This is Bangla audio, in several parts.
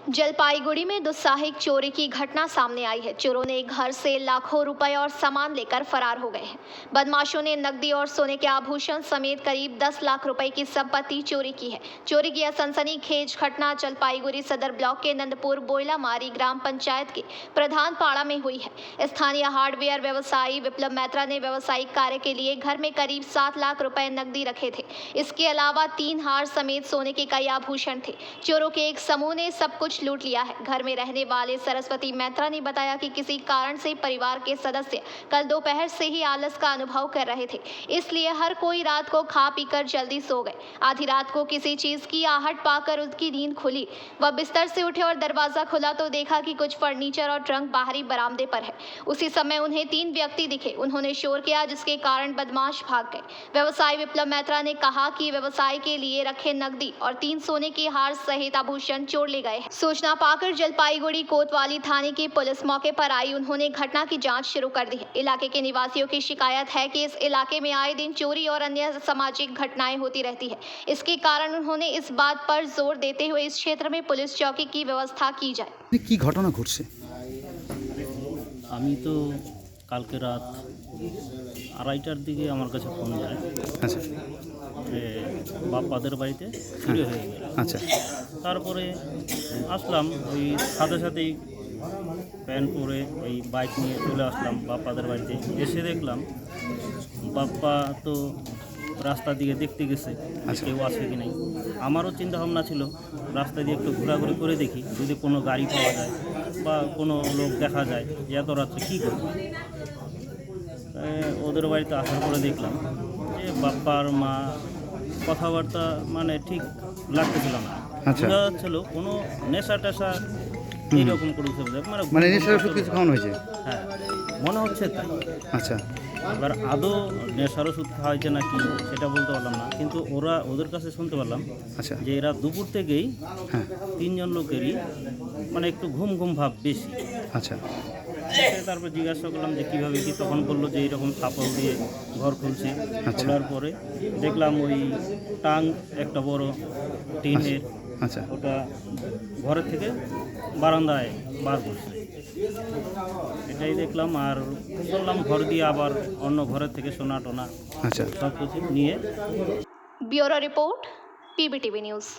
जलपाईगुड़ी में दुस्साहसिक चोरी की घटना सामने आई है। चोरों ने घर से लाखों रुपए और सामान लेकर फरार हो गए हैं। बदमाशों ने नकदी और सोने के आभूषण समेत करीब 10 लाख रुपए की संपत्ति चोरी की है। चोरी की यह सनसनीखेज घटना जलपाईगुड़ी सदर ब्लॉक के नंदपुर बोयलामारी ग्राम पंचायत के प्रधान पाड़ा में हुई है। स्थानीय हार्डवेयर व्यवसायी विप्लव मैत्रा ने व्यावसायिक कार्य के लिए घर में करीब 7 लाख रुपए नकदी रखे थे। इसके अलावा 3 हार समेत सोने के कई आभूषण थे। चोरों के एक समूह ने सब कुछ लूट लिया है। घर में रहने वाले सरस्वती मैत्रा ने बताया कि किसी कारण से परिवार के सदस्य कल दोपहर से ही आलस का अनुभव कर रहे थे, इसलिए हर कोई रात को खा पीकर जल्दी सो गए। आधी रात को किसी चीज की आहट पाकर उनकी नींद खुली। वह बिस्तर से उठे और दरवाजा खुला तो देखा कि कुछ फर्नीचर और ट्रंक बाहरी बरामदे पर है। उसी समय उन्हें 3 व्यक्ति दिखे। उन्होंने शोर किया, जिसके कारण बदमाश भाग गए। व्यवसायी विप्लव मैत्रा ने कहा कि व्यवसाय के लिए रखे नकदी और 3 सोने के हार सहित आभूषण चोर ले गए हैं। सूचना पाकर जलपाईगुड़ी कोतवाली थाने की पुलिस मौके पर आई। उन्होंने घटना की जांच शुरू कर दी है। इलाके के निवासियों की शिकायत है कि इस इलाके में आए दिन चोरी और अन्य सामाजिक घटनाएं होती रहती है। इसके कारण उन्होंने इस बात पर जोर देते हुए इस क्षेत्र में पुलिस चौकी की व्यवस्था की जाए। কি ঘটনা ঘটছে? আমি তো কালকে রাত 2:30টার দিকে আমার কাছে ফোন যায় আচ্ছা যে বাপ্পাদের বাড়িতে চুরি হয়ে গেল। আচ্ছা তারপরে আসলাম, ওই সাথে সাথেই প্যান্ট পরে ওই বাইক নিয়ে চলে আসলাম বাপ্পাদের বাড়িতে। এসে দেখলাম বাপ্পা তো রাস্তা দিকে দেখতে গেছে কেউ আছে কি নাই। আমারও চিন্তা ভাবনা ছিল রাস্তা দিয়ে একটু ঘোরাঘুরি করে দেখি, যদি কোনো গাড়ি পাওয়া যায় বা কোনো লোক দেখা যায় যে এত রাত্রে কী করবে। ওদের বাড়িতে আসার পরে দেখলাম যে বাপ্পার মা কথাবার্তা মানে ঠিক লাগতেছিল না। বোঝা যাচ্ছিল কোনো নেশা টেশা এইরকম করে মানে নেশার ওষুধ কিছু খাওয়ানো হয়েছে। হ্যাঁ, মনে হচ্ছে তাই। আচ্ছা, এবার আদৌ নেশার ওষুধ খাওয়া হয়েছে নাকি সেটা বলতে পারলাম না, কিন্তু ওদের কাছে শুনতে পারলাম আচ্ছা যে এরা দুপুর থেকেই 3 জন লোকেরই মানে একটু ঘুম ঘুম ভাব বেশি। আচ্ছা, তারপর জিজ্ঞাসা করলাম যে কীভাবে কি, তখন বললো যে এইরকম ছাপল দিয়ে ঘর খুলছে। খোলার পরে দেখলাম ওই টাং একটা বড় টিনের, আচ্ছা ওটা ঘরের থেকে বারান্দায় বার করছে, এটাই দেখলাম। আর বললাম ঘর দিয়ে আবার অন্য ঘরের থেকে সোনা টোনা আচ্ছা সব কিছু নিয়ে। Bureau report, PBTV news.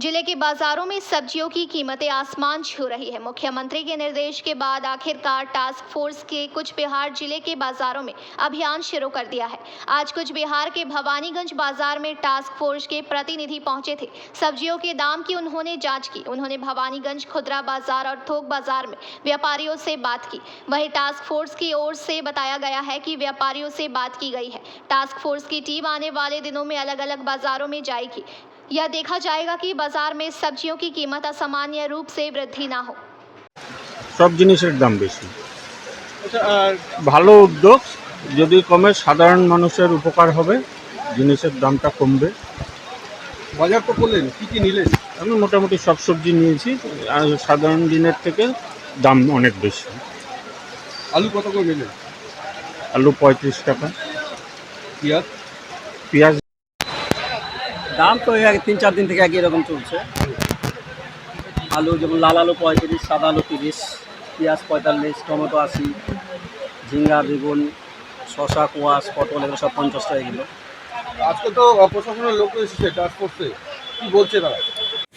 जिले के बाजारों में सब्जियों की कीमतें आसमान छू रही है। मुख्यमंत्री के निर्देश के बाद आखिरकार टास्क फोर्स के कुछ बिहार जिले के बाजारों में अभियान शुरू कर दिया है। आज कुछ बिहार के भवानीगंज बाजार में टास्क फोर्स के प्रतिनिधि पहुंचे थे। सब्जियों के दाम की उन्होंने जांच की। उन्होंने भवानीगंज खुदरा बाजार और थोक बाजार में व्यापारियों से बात की। वहीं टास्क फोर्स की ओर से बताया गया है कि व्यापारियों से बात की गई है। टास्क फोर्स की टीम आने वाले दिनों में अलग अलग बाजारों में जाएगी। यह देखा जाएगा कि बाजार में सब्जियों की कीमत असामान्य रूप से वृद्धि ना हो। সব জিনিসের দাম বেশি। ভালো উদ্যোগ, যদি কমে সাধারণ মানুষের উপকার হবে, জিনিসের দামটা কমবে। বাজার তো করলেন, কী কী নিলেন? আমি মোটামুটি সব সবজি নিয়েছি, আর সাধারণ দিনের থেকে দাম অনেক বেশি। আলু কত করে নিলেন? আলু 35 টাকা, পেঁয়াজ পেঁয়াজ দাম তো এই 3-4 দিন থেকে একই রকম চলছে। আলু যেমন লাল আলু 35, সাদা আলু 30, পেঁয়াজ 45, টমেটো 80, ঝিঙ্গা, বেগুন, শসা, কোয়াশ, পটল এগুলো সব 50 টাকা কিলো। আজকে তো প্রশাসনের লোক এসেছে টাস্ক ফোর্সে, কী বলছে তারা?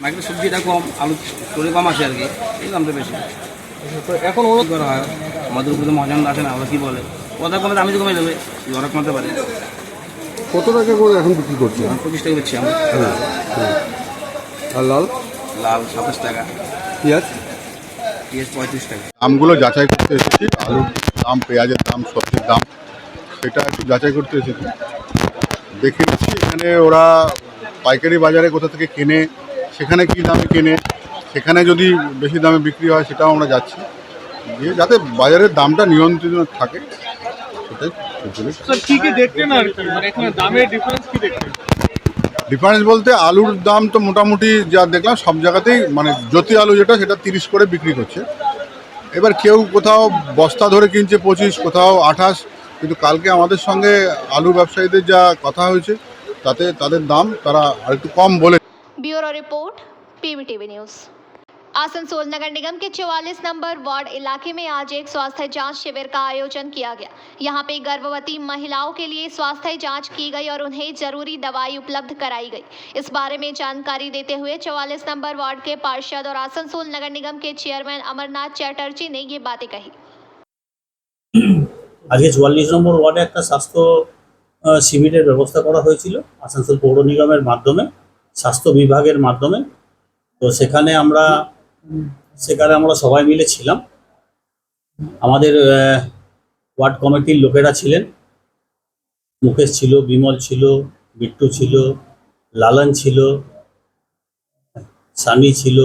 মার্কেটে সবজিটা কম, আলু চলে কম আছে আর কি, এই দামটা বেশি। তো এখন অনুরোধ করা হয় আমাদের উপরে মহাজন আছে না, ওরা কী বলে কথা কমে দামি তো কমে দেবে, ওরা কমাতে পারে। কত টাকা করে এখন বিক্রি করছে? 25 টাকা বেচছি আমরা। আর লাল লাল 27 টাকা, পেঁয়াজ 35 টাকা। দামগুলো যাচাই করতে এসেছি, আলুর দাম, পেঁয়াজের দাম, সবজির দাম, সেটা একটু যাচাই করতে এসেছি। দেখে নিচ্ছি এখানে ওরা পাইকারি বাজারে কোথা থেকে কেনে, সেখানে কী দামে কেনে, সেখানে যদি বেশি দামে বিক্রি হয় সেটাও আমরা যাচ্ছি, যে যাতে বাজারের দামটা নিয়ন্ত্রণ থাকে সেটাই। ডিফারেন্স বলতে আলুর দাম তো মোটামুটি যা দেখলাম সব জায়গাতেই, মানে জ্যোতি আলু যেটা সেটা 30 করে বিক্রি করছে। এবার কেউ কোথাও বস্তা ধরে কিনছে 25, কোথাও 28, কিন্তু কালকে আমাদের সঙ্গে আলু ব্যবসায়ীদের যা কথা হয়েছে তাতে তাদের দাম তারা আরেকটু কম বলে। Bureau report, PBTV news. Asansol नगर निगम के 44 नंबर वार्ड इलाके में आज एक स्वास्थ्य जांच शिविर का आयोजन किया गया। यहां पे गर्भवती महिलाओं के लिए स्वास्थ्य जांच की गई और उन्हें जरूरी दवाई उपलब्ध कराई गई। इस बारे में जानकारी देते हुए 44 नंबर वार्ड के पार्षद और आसनसोल नगर निगम के चेयरमैन अमरनाथ चैटर्जी ने ये बातें कही। আজকে 44 নম্বর ওয়ার্ডে একটা স্বাস্থ্য শিবিরের ব্যবস্থা করা হয়েছিল আসানসোল পৌর নিগমের মাধ্যমে, স্বাস্থ্য বিভাগের মাধ্যমে। তো সেখানে আমরা সবাই মিলে ছিলাম। আমাদের ওয়ার্ড কমিটির লোকেরা ছিলেন, মুকেশ ছিল, বিমল ছিল, বিট্টু ছিল, লালন ছিল, সানি ছিল,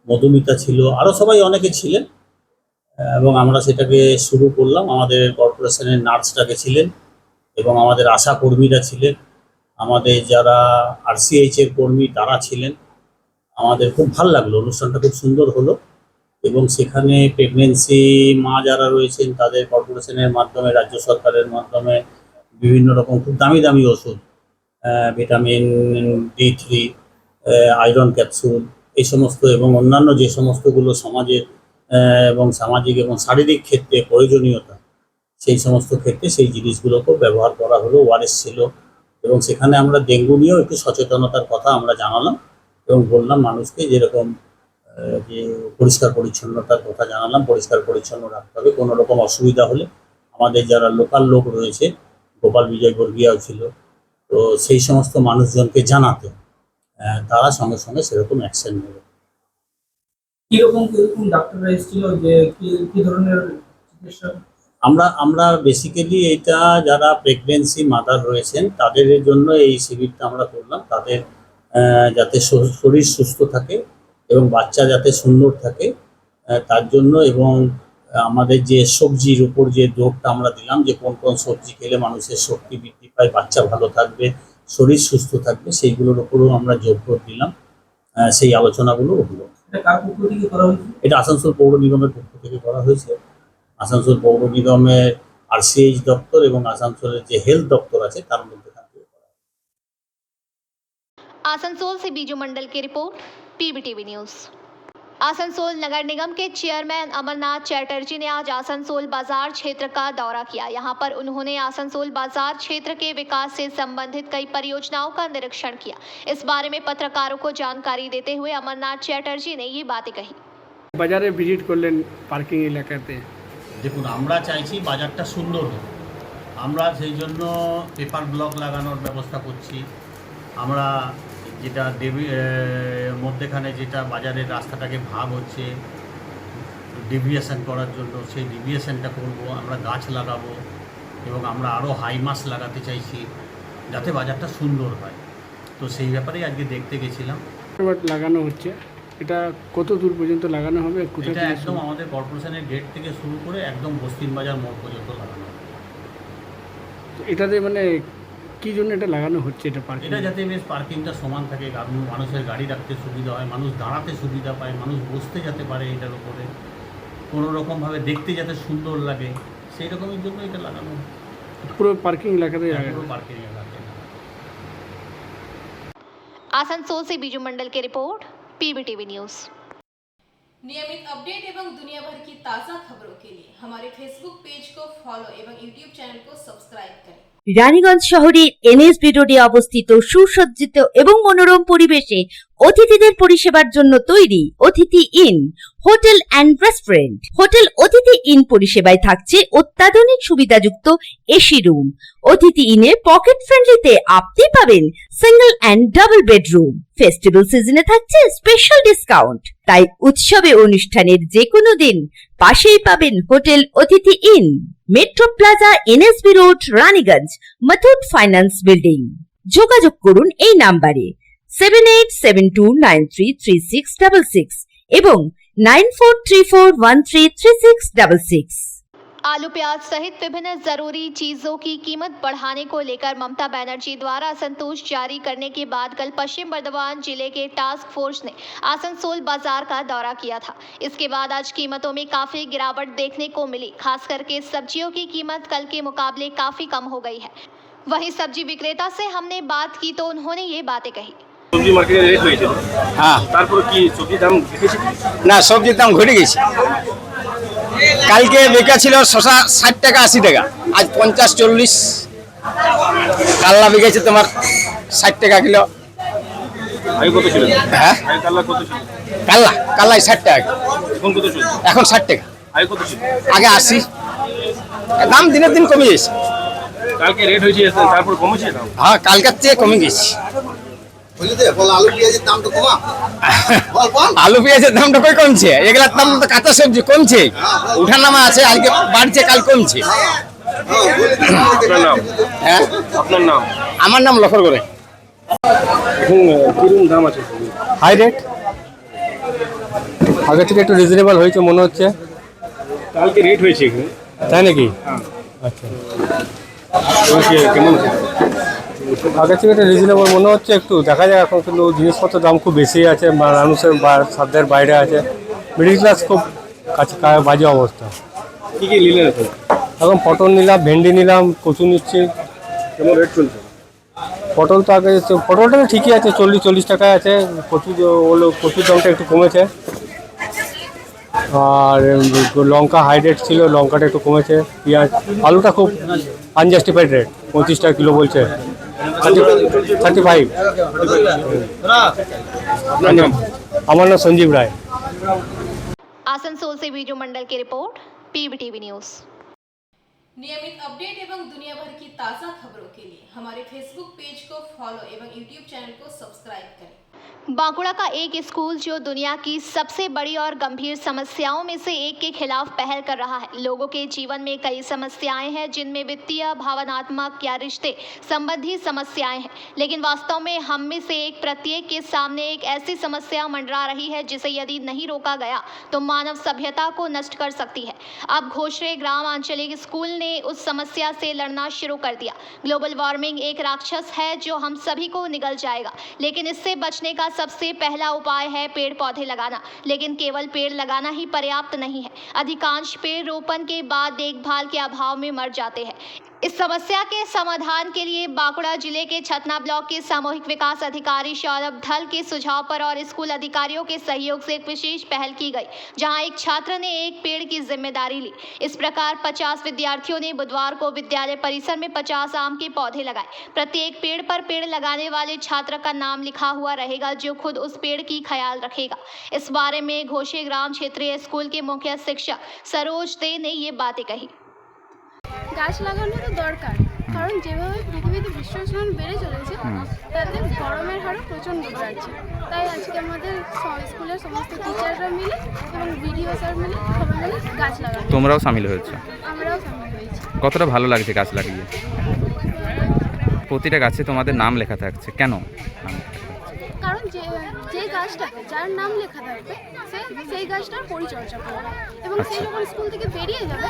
মধুমিতা ছিল, আরও সবাই অনেকে ছিলেন। এবং আমরা সেটাকে শুরু করলাম। আমাদের কর্পোরেশনের নার্সটাকে ছিলেন এবং আমাদের আশা কর্মীরা ছিলেন, আমাদের যারা RCH এর কর্মী তারা ছিলেন। আমাদের খুব ভালো লাগলো, অনুষ্ঠানটা খুব সুন্দর হলো। এবং সেখানে প্রেগনেন্সি মা যারা রয়েছেন তাদের কর্পোরেশনের মাধ্যমে, রাজ্য সরকারের মাধ্যমে বিভিন্ন রকম খুব দামি দামি ওষুধ, ভিটামিন D3, আয়রন ক্যাপসুল, এই সমস্ত এবং অন্যান্য যে সমস্তগুলো সমাজের এবং সামাজিক এবং শারীরিক ক্ষেত্রে প্রয়োজনীয়তা, সেই সমস্ত ক্ষেত্রে সেই জিনিসগুলোকেও ব্যবহার করা হলো। ওআরএস ছিল এবং সেখানে আমরা ডেঙ্গু নিয়েও একটু সচেতনতার কথা আমরা জানালাম এবং বললাম মানুষকে যেরকম যে পরিষ্কার পরিচ্ছন্নতার কথা জানালাম, পরিষ্কার পরিচ্ছন্ন রাখতে হবে। কোনো রকম অসুবিধা হলে আমাদের যারা লোকাল লোক রয়েছে, গোপাল বিজয় বর্গিয়াও ছিল, তো সেই সমস্ত মানুষজনকে জানাতে তারা সঙ্গে সঙ্গে সেরকম অ্যাকশন নেবে। কিরকম ডাক্তাররা এসেছিল, যে কি ধরনের চিকিৎসা? আমরা বেসিক্যালি এটা যারা প্রেগনেন্সি মাদার রয়েছেন তাদের জন্য এই শিবিরটা আমরা করলাম। তাদের যাতে শরীর সুস্থ থাকে এবং বাচ্চা যাতে সুন্দর থাকে তার জন্য। এবং আমাদের যে সবজির উপর যে জোরটা আমরা দিলাম, যে কোন কোন সবজি খেলে মানুষের শক্তি বৃদ্ধি পায়, বাচ্চা ভালো থাকবে, শরীর সুস্থ থাকবে, সেইগুলোর উপরও আমরা জোর দিলাম। সেই আলোচনাগুলো হলো। এটা আসানসোল পৌর নিগমের পক্ষ থেকে করা হয়েছে। আসানসোল পৌর নিগমের RCH দপ্তর এবং আসানসোলের যে হেলথ দপ্তর আছে তার মধ্যে आसनसोल से बीजू मंडल की रिपोर्ट, PBTV न्यूज़। आसनसोल नगर निगम के चेयरमैन अमरनाथ चैटर्जी ने आज आसनसोल बाजार क्षेत्र का दौरा किया। यहां पर उन्होंने आसनसोल बाजार क्षेत्र के विकास से संबंधित कई परियोजनाओं का निरीक्षण किया। इस बारे में पत्रकारों को जानकारी देते हुए अमरनाथ चैटर्जी ने ये बातें कही। বাজারে ভিজিট করলেন পার্কিং এলাকাতে। দেখুন, আমরা চাইছি বাজারটা সুন্দর হোক। আমরা সেই জন্য পেপার ব্লক লাগানোর ব্যবস্থা করছি। আমরা যেটা মধ্যেখানে যেটা বাজারের রাস্তাটাকে ভাগ হচ্ছে ডেভিয়েশন করার জন্য, সেই ডেভিয়েশনটা করব। আমরা গাছ লাগাবো এবং আমরা আরও হাইমাস লাগাতে চাইছি যাতে বাজারটা সুন্দর হয়। তো সেই ব্যাপারেই আজকে দেখতে গেছিলাম। লাগানো হচ্ছে, এটা কত দূর পর্যন্ত লাগানো হবে? এটা একদম আমাদের কর্পোরেশনের গেট থেকে শুরু করে একদম বস্তিন বাজার মোড় পর্যন্ত লাগানো হবে। এটাতে মানে কি জন্য এটা লাগানো হচ্ছে? এটা যাতে বেশ পার্কিংটা সমান থাকে, মানুষের গাড়ি রাখতে সুবিধা হয়, মানুষ দাঁড়াতে সুবিধা পায়, মানুষ বসতে যেতে পারে, এটার উপরে কোনো রকমভাবে দেখতে যাতে সুন্দর লাগে, সেই রকমের জন্য এটা লাগানো। পুরো পার্কিং এলাকাতে পুরো পার্কিং এলাকাতে। आसनसोल से बीजू मंडल की रिपोर्ट, PBTV न्यूज़। नियमित अपडेट एवं दुनिया भर की ताज़ा खबरों के लिए हमारे फेसबुक पेज को फॉलो एवं यूट्यूब चैनल को सब्सक्राइब करें। রানীগঞ্জ শহরের NSB রোডে অবস্থিত সুসজ্জিত এবং মনোরম পরিবেশে অতিথিদের পরিষেবার জন্য তৈরি অতিথি in hotel and restaurant. Hotel অতিথি ইন পরিষেবায় থাকছে অত্যাধুনিক সুবিধাযুক্ত এসি রুম। অতিথি ইনে পকেট ফ্রেন্ডলিতে আপনি পাবেন single and double bedroom. Festival সিজনে থাকছে স্পেশাল ডিসকাউন্ট। তাই উৎসবে অনুষ্ঠানের যে কোনো দিন পাশেই পাবেন হোটেল অতিথি in, metro plaza, NSB road, Raniganj, Muthoot finance building. যোগাযোগ করুন এই নাম্বারে 7872933666 এবং 9434133666। आलू प्याज सहित विभिन्न जरूरी चीजों की कीमत बढ़ाने को लेकर ममता बनर्जी द्वारा असंतोष जारी करने के बाद कल पश्चिम बर्धमान जिले के टास्क फोर्स ने आसनसोल बाजार का दौरा किया था। इसके बाद आज कीमतों में काफी गिरावट देखने को मिली। खास करके सब्जियों की कीमत कल के मुकाबले काफी कम हो गई है। वहीं सब्जी विक्रेता से हमने बात की तो उन्होंने ये बातें कही। সবজি মার্কেটে রেট হয়েছিল, হ্যাঁ তারপর কি সবজির দাম দেখেছি? না সবজির দাম ঘটে গেছে। কালকে বেকা ছিল শশা 60 টাকা 80 টাকা, আজ 50-40। কাল্লা বিকেছে তোমার 60 টাকা কিলো। আগে কত ছিল? হ্যাঁ আগে কাল্লা কত ছিল? কাল্লাই 60 টাকা, এখন কত ছিল? এখন 60 টাকা, আগে কত ছিল? আগে 80। দাম দিনের দিন কমে গেছে। কালকে রেট হয়েছে, তারপর কমেছে দাম? হ্যাঁ কালকার চেয়ে কমে গেছে। আলু পেঁয়াজের দামটা কই কমছে? এগুলার দাম তো কাঁচা সবজি কমছে, উঠানামা আছে, আজকে বাড়ছে কাল কমছে। আপনার নাম? হ্যাঁ আপনার নাম? আমার নাম লখর করে। এখন কিরকম দাম আছে? হাই রেট, আগে থেকে একটু রিজনেবল হয়েছে মনে হচ্ছে। কালকে রেট হয়েছে এখানে, তাই নাকি? আচ্ছা, কেমন আছে? আগে থেকে একটু রিজনেবল মনে হচ্ছে, একটু দেখা যায়। এখন কিন্তু জিনিসপত্রের দাম খুব বেশি আছে, মানুষের সাধ্যের বাইরে আছে, মিডিল ক্লাস খুব কাছে বাজে অবস্থা। কি কি নিলেন এখন? এখন পটল নিলাম, ভেন্ডি নিলাম, কচু নিচ্ছি। কেমন রেট চলছে? পটল তো আগে পটলটা তো ঠিকই আছে, 40 টাকায় আছে। কচুর দামটা একটু কমেছে। আর লঙ্কা হাই রেট ছিল, লঙ্কাটা একটু কমেছে। পেঁয়াজ, আলুটা খুব আনজাস্টিফাইড রেট, 35 টাকা কিলো বলছে, 35। আমার নাম সঞ্জীব রায়। आसनसोल से वीडियो मंडल की रिपोर्ट, PBTV न्यूज़। नियमित अपडेट एवं दुनिया भर की ताज़ा खबरों के लिए हमारे फेसबुक पेज को फॉलो एवं यूट्यूब चैनल को सब्सक्राइब करें। बांकुड़ा का एक स्कूल जो दुनिया की सबसे बड़ी और गंभीर समस्याओं में से एक के खिलाफ पहल कर रहा है। लोगों के जीवन में कई समस्याएं हैं, जिनमें वित्तीय, भावनात्मक या रिश्ते संबंधी समस्याएं हैं, लेकिन वास्तव में हम में से एक प्रत्येक के सामने एक ऐसी समस्या मंडरा रही है जिसे यदि नहीं रोका गया तो मानव सभ्यता को नष्ट कर सकती है। अब घोषरे ग्राम आंचलिक स्कूल ने उस समस्या से लड़ना शुरू कर दिया। ग्लोबल वार्मिंग एक राक्षस है जो हम सभी को निगल जाएगा, लेकिन इससे बचने का सबसे पहला उपाय है पेड़ पौधे लगाना। लेकिन केवल पेड़ लगाना ही पर्याप्त नहीं है। अधिकांश पेड़ रोपण के बाद देखभाल के अभाव में मर जाते हैं। इस समस्या के समाधान के लिए बांकुड़ा जिले के छतना ब्लॉक के सामूहिक विकास अधिकारी सौरभ धल के सुझाव पर और स्कूल अधिकारियों के सहयोग से एक विशेष पहल की गई, जहां एक छात्र ने एक पेड़ की जिम्मेदारी ली। इस प्रकार 50 विद्यार्थियों ने बुधवार को विद्यालय परिसर में 50 आम के पौधे लगाए। प्रत्येक पेड़ पर पेड़ लगाने वाले छात्र का नाम लिखा हुआ रहेगा, जो खुद उस पेड़ की ख्याल रखेगा। इस बारे में घोषे ग्राम क्षेत्रीय स्कूल के मुख्य शिक्षक सरोज दे ने ये बातें कही। গাছ লাগানো তো দরকার, কারণ যেভাবে পৃথিবীতে বিশ্ব উষ্ণায়ন বেড়ে চলেছে তাতে গরমের হারও প্রচণ্ড বাড়ছে। তাই আজকে আমাদের স্কুলের সমস্ত টিচাররা মিলে এবং বিডিও স্যার মিলে সবাই মিলে গাছ লাগানো। তোমরাও সামিল হয়েছো? আমরাও সামিল হয়েছি। কতটা ভালো লাগছে গাছ লাগিয়ে? প্রতিটা গাছে তোমাদের নাম লেখা থাকছে, কেন? কারণ যে গাছটাতে যার নাম লেখা থাকবে সে সেই গাছটার পরিচর্যা করবে, এবং সে যখন স্কুল থেকে বেরিয়ে যাবে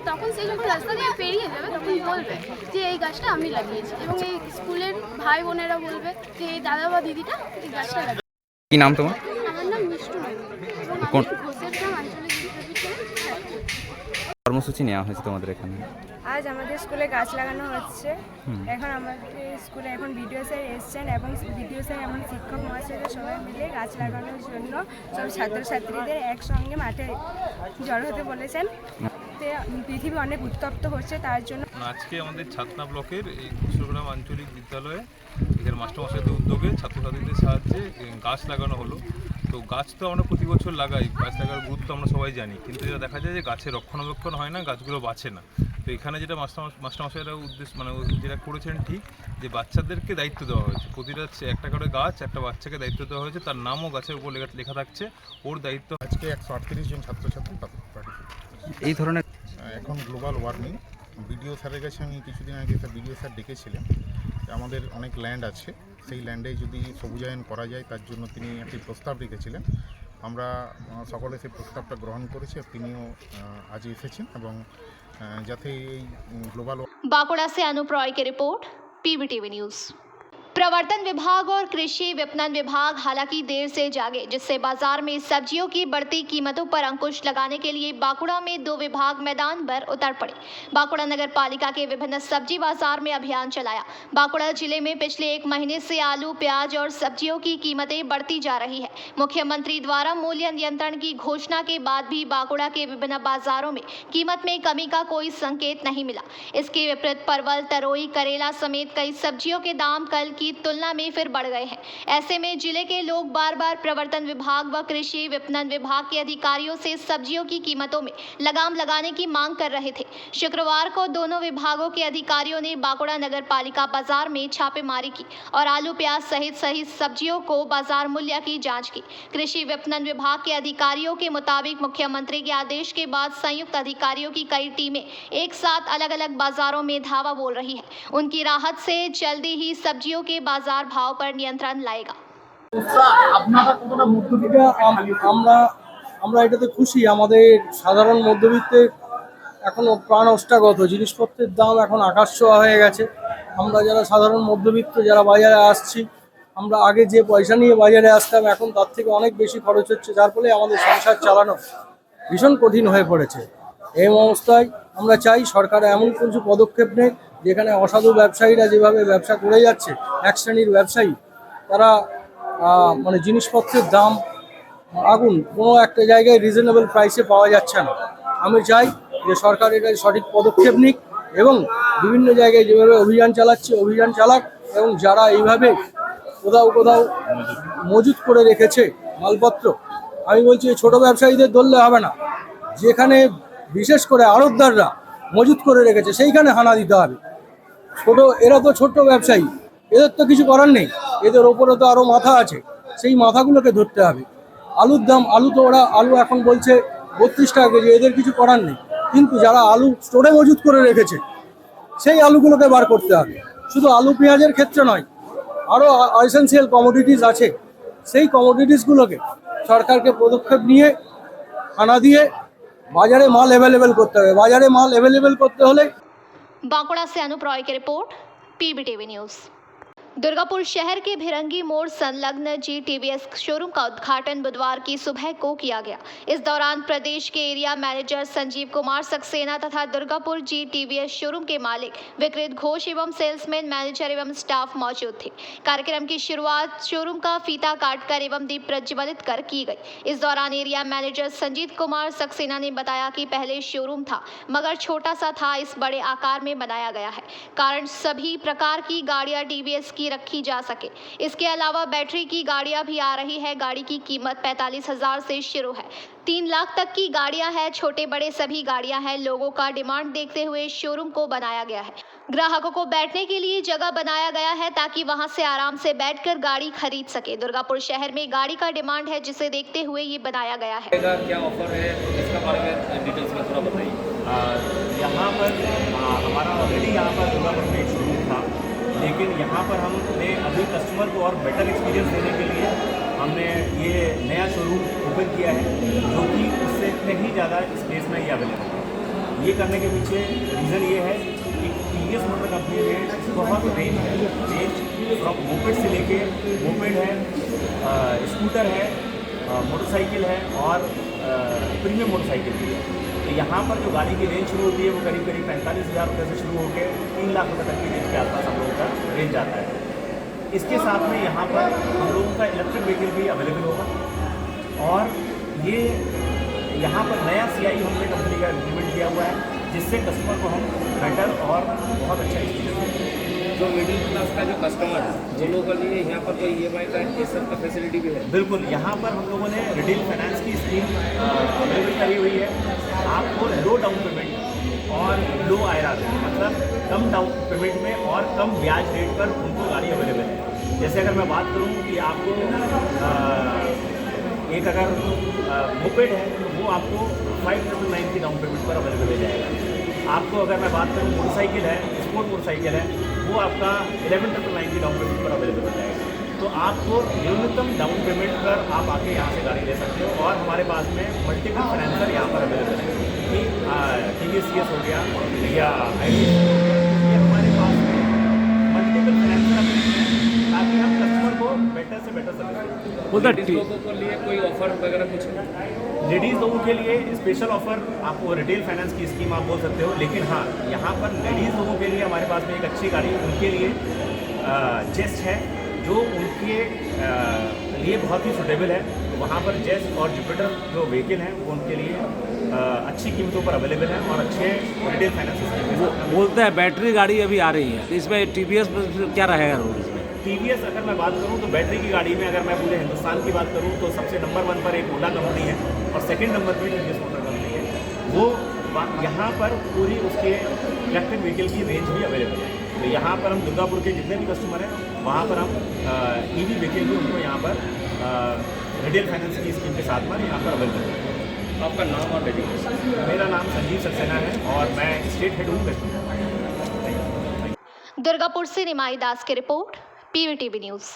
তখন সে যখন রাস্তা দিয়ে পেরিয়ে যাবে তখন বলবে যে এই গাছটা আমি লাগিয়েছি, এবং এই স্কুলের ভাই বোনেরা বলবে যে এই দাদা বা দিদিটা এই গাছটা লাগিয়েছে। কি নাম তোমার? আমার নাম মিষ্টু নন্দী এবং আমি ঘোষের গ্রাম আঞ্চলিক বিদ্যালয়ের। কর্মসূচি নেওয়া হয়েছে তোমাদের এখানে? আজ আমাদের স্কুলে গাছ লাগানো হচ্ছে। এখন আমাদের স্কুলে এখন বিডিও স্যার এসছেন এবং বিডিও স্যার এমন শিক্ষক মহাশয়রা সবাই মিলে গাছ লাগানোর জন্য সব ছাত্রছাত্রীদের একসঙ্গে মাঠে জড়ো হতে বলেছেন। পৃথিবী অনেক উত্তপ্ত হচ্ছে, তার জন্য আজকে আমাদের ছাতনা ব্লকের এই ঘোষগ্রাম আঞ্চলিক বিদ্যালয়ে এখানে মাস্টারমশাইদের উদ্যোগে ছাত্রছাত্রীদের সাহায্যে গাছ লাগানো হলো। তো গাছ তো আমরা প্রতি বছর লাগাই, গাছ লাগার গুরুত্ব আমরা সবাই জানি, কিন্তু যেটা দেখা যায় যে গাছের রক্ষণাবেক্ষণ হয় না, গাছগুলো বাঁচে না। তো এখানে যেটা মাস্টারমশাইরা উদ্দেশ্য যেটা করেছেন ঠিক, যে বাচ্চাদেরকে দায়িত্ব দেওয়া হয়েছে, প্রতিটা একটা করে গাছ একটা বাচ্চাকে দায়িত্ব দেওয়া হয়েছে, তার নামও গাছের উপর লেখা থাকছে, ওর দায়িত্ব। আজকে 138 জন ছাত্রছাত্রী এই ধরনের এখন গ্লোবাল ওয়ার্মিং, বিডিও স্যারের কাছে আমি কিছুদিন আগে একটা বিডিও স্যার ডেকেছিলেন। আমাদের অনেক ল্যান্ড আছে, সেই ল্যান্ডে যদি সবুজায়ন করা যায় তার জন্য তিনি একটি প্রস্তাব রেখেছিলেন। আমরা সকলে সেই প্রস্তাবটা গ্রহণ করেছি, তিনিও আজ এসেছেন এবং যাতে এই গ্লোবাল। बांकुड़ा से अनुप रॉय की रिपोर्ट, PBTV न्यूज़। प्रवर्तन विभाग और कृषि विपणन विभाग हालांकि देर से जागे, जिससे बाजार में सब्जियों की बढ़ती कीमतों पर अंकुश लगाने के लिए बांकुड़ा में 2 विभाग मैदान पर उतर पड़े। बांकुड़ा नगर पालिका के विभिन्न सब्जी बाजार में अभियान चलाया। बांकुड़ा जिले में पिछले 1 महीने से आलू, प्याज और सब्जियों की कीमतें बढ़ती जा रही है। मुख्यमंत्री द्वारा मूल्य नियंत्रण की घोषणा के बाद भी बांकुड़ा के विभिन्न बाजारों में कीमत में कमी का कोई संकेत नहीं मिला। इसके विपरीत परवल, तरोई, करेला समेत कई सब्जियों के दाम कल की तुलना में फिर बढ़ गए हैं। ऐसे में जिले के लोग बार बार प्रवर्तन विभाग व कृषि विपणन विभाग के अधिकारियों से सब्जियों की कीमतों में लगाम लगाने की मांग कर रहे थे। शुक्रवार को दोनों विभागों के अधिकारियों ने बांकुड़ा नगर पालिका बाजार में छापेमारी की और आलू, प्याज सहित सब्जियों को बाजार मूल्य की जांच की। कृषि विपणन विभाग के अधिकारियों के मुताबिक मुख्यमंत्री के आदेश के बाद संयुक्त अधिकारियों की कई टीमें एक साथ अलग अलग बाजारों में धावा बोल रही है। उनकी राहत से जल्दी ही सब्जियों के बाजार भाव पर नियंत्रण लाएगा। আমরা এটাতে খুশি। আমাদের সাধারণ মধ্যবিত্তের এখনো প্রাণ অষ্টাগত, জিনিসপত্রের দাম এখন আকাশ ছোঁয়া হয়ে গেছে। আমরা যারা সাধারণ মধ্যবিত্ত, যারা বাজারে আসছি, আমরা আগে যে পয়সা নিয়ে বাজারে আসতাম এখন তার থেকে অনেক বেশি খরচ হচ্ছে, যার ফলে আমাদের সংসার চালানো ভীষণ কঠিন হয়ে পড়েছে। এই অবস্থায় আমরা চাই সরকার এমন কিছু পদক্ষেপ নেয় যেখানে অসাধু ব্যবসায়ীরা যেভাবে ব্যবসা করে যাচ্ছে, এক শ্রেণীর ব্যবসায়ী তারা মানে জিনিসপত্রের দাম আগুন কোনো একটা জায়গায় রিজনেবল প্রাইসে পাওয়া যাচ্ছে না। আমি চাই যে সরকার এটা সঠিক পদক্ষেপ নিক এবং বিভিন্ন জায়গায় যেভাবে অভিযান চালাচ্ছে অভিযান চালাক, এবং যারা এইভাবে কোথাও মজুত করে রেখেছে মালপত্র, আমি বলছি ছোট ব্যবসায়ীদের ধরলে হবে না, যেখানে বিশেষ করে আড়তদাররা মজুত করে রেখেছে সেইখানে হানা দিতে হবে। এরা তো ছোট্ট ব্যবসায়ী, এদের তো কিছু করার নেই, এদের ওপরে তো আরও মাথা আছে, সেই মাথাগুলোকে ধরতে হবে। আলুর দাম, আলু এখন বলছে 32 টাকা কেজি, এদের কিছু করার নেই, কিন্তু যারা আলু স্টোরে মজুত করে রেখেছে সেই আলুগুলোকে বার করতে হবে। শুধু আলু পেঁয়াজের ক্ষেত্রে নয়, আরও এসেন্সিয়াল কমোডিটিস আছে, সেই কমোডিটিসগুলোকে সরকারকে পদক্ষেপ নিয়ে হানা দিয়ে বাজারে মাল অ্যাভেলেবেল করতে হবে। বাজারে মাল অ্যাভেলেবেল করতে হলে बांकुड़ा से अनुप रॉय की रिपोर्ट, PBTV न्यूज़। दुर्गापुर शहर के भिरंगी मोड़ संलग्न GTVS शोरूम का उद्घाटन बुधवार की सुबह को किया गया। इस दौरान प्रदेश के एरिया मैनेजर संजीव कुमार सक्सेना तथा दुर्गापुर GTVS शोरूम के मालिक विकृत घोष एवं सेल्समैन मैनेजर एवं स्टाफ मौजूद थे। कार्यक्रम की शुरुआत शोरूम का फीता काटकर एवं दीप प्रज्वलित कर की गई। इस दौरान एरिया मैनेजर संजीव कुमार सक्सेना ने बताया कि पहले शोरूम था मगर छोटा सा था, इस बड़े आकार में बनाया गया है कारण सभी प्रकार की गाड़ियां TVS की रखी जा सके। इसके अलावा बैटरी की गाड़ियां भी आ रही है। गाड़ी की कीमत 45,000 से शुरू है, 3 लाख तक की गाड़ियां हैं, छोटे बड़े सभी गाड़ियां हैं। लोगों का डिमांड देखते हुए शोरूम को बनाया गया है। ग्राहकों को बैठने के लिए जगह बनाया गया है ताकि वहां से आराम से बैठकर गाड़ी खरीद सके। दुर्गापुर शहर में गाड़ी का डिमांड है, जिसे देखते हुए ये बनाया गया है। क्या ऑफर है इसका बारे में डिटेल्स में थोड़ा बताइए। यहाँ पर हमारा ऑलरेडी यहाँ पर दुर्गापुर में एक शोरूम था, लेकिन यहाँ पर हमने अभी कस्टमर को और बेटर एक्सपीरियंस देने के लिए हमने ये नया शोरूम ओपन किया है, जो कि उससे इतने ही ज़्यादा स्पेस में ही अवेलेबल है। ये करने के पीछे रीज़न ये है कि TVS मोटर कंपनी में बहुत रेंज है। रेंज फ्रॉम मोपेड से लेके मोपेड है, स्कूटर है, मोटरसाइकिल है और प्रीमियम मोटरसाइकिल भी है। तो यहाँ पर जो गाड़ी की रेंज शुरू होती है वो करीब 45,000 रुपये से शुरू होकर 3 लाख रुपये तक की रेंज के आसपास हम लोगों का रेंज आता है। इसके साथ में यहाँ पर हम लोगों का इलेक्ट्रिक व्हीकल भी अवेलेबल होगा और ये यहाँ पर नया CI हमने कंपनी का इम्प्लीमेंट किया हुआ है, जिससे कस्टमर को हम बेटर और बहुत अच्छा एक्सपीरियंस देंगे। जो मिडिल क्लास का जो कस्टमर है वो लोगों के लिए यहाँ पर कोई EMI का ये सब का फैसिलिटी भी है? बिल्कुल, यहाँ पर हम लोगों ने रिटेल फाइनेंस की स्कीम अवेलेबल करी हुई है। आपको लो डाउन पेमेंट और लो IRR, मतलब कम डाउन पेमेंट में और कम ब्याज रेट पर उनको गाड़ी अवेलेबल है। जैसे अगर मैं बात करूँ कि आपको एक अगर मोपेड है तो वो आपको 5,999 की डाउन पेमेंट पर अवेलेबल हो जाएगा। आपको अगर मैं बात करूँ मोटरसाइकिल है, स्पोर्ट मोटरसाइकिल है, वो आपका 11,999 की डाउन पेमेंट पर अवेलेबल हो जाएगा। तो आपको न्यूनतम डाउन पेमेंट पर आप आके यहाँ से गाड़ी ले सकते हो और हमारे पास में मल्टीपल फाइनेंसर यहाँ पर अवेलेबल है कि TVS हो गया या IDFC, ये हमारे पास में मल्टीपल फाइनेंसर अवेलेबल है बेटर से बेटर सर्विस। लेडीज लोगों के लिए कोई ऑफर वगैरह कुछ है? लेडीज़ लोगों के लिए स्पेशल ऑफर आपको रिटेल फाइनेंस की स्कीम आप बोल सकते हो, लेकिन हाँ यहाँ पर लेडीज़ लोगों के लिए हमारे पास में एक अच्छी गाड़ी उनके लिए जेस्ट है जो उनके लिए बहुत ही सुटेबल है। वहाँ पर जेस्ट और जुपिटर जो व्हीकल हैं वो उनके लिए अच्छी कीमतों पर अवेलेबल है और अच्छे रिटेल फाइनेंस स्कीम। बोलते हैं बैटरी गाड़ी अभी आ रही है, तो इसमें टीवीएस क्या रहेगा रोल इसमें? टीवीएस अगर मैं बात करूं तो बैटरी की गाड़ी में अगर मैं पूरे हिंदुस्तान की बात करूं तो सबसे नंबर 1 पर एक ओला कंपनी है और सेकंड नंबर पर टीवीएस मोटर कंपनी है। वो यहाँ पर पूरी उसके इलेक्ट्रिक व्हीकल की रेंज भी अवेलेबल है। तो यहाँ पर हम दुर्गापुर के जितने भी कस्टमर हैं वहाँ पर हम ईवी व्हीकल भी उनको यहाँ पर रिटेल फाइनेंस की स्कीम के साथ में यहाँ पर अवेलेबल है। आपका नाम और डेजिग्नेशन? मेरा नाम संजीव सक्सेना है और मैं स्टेट हेड हूँ कस्टमर। दुर्गापुर से निमाई दास की रिपोर्ट, पीवीटीवी न्यूज़।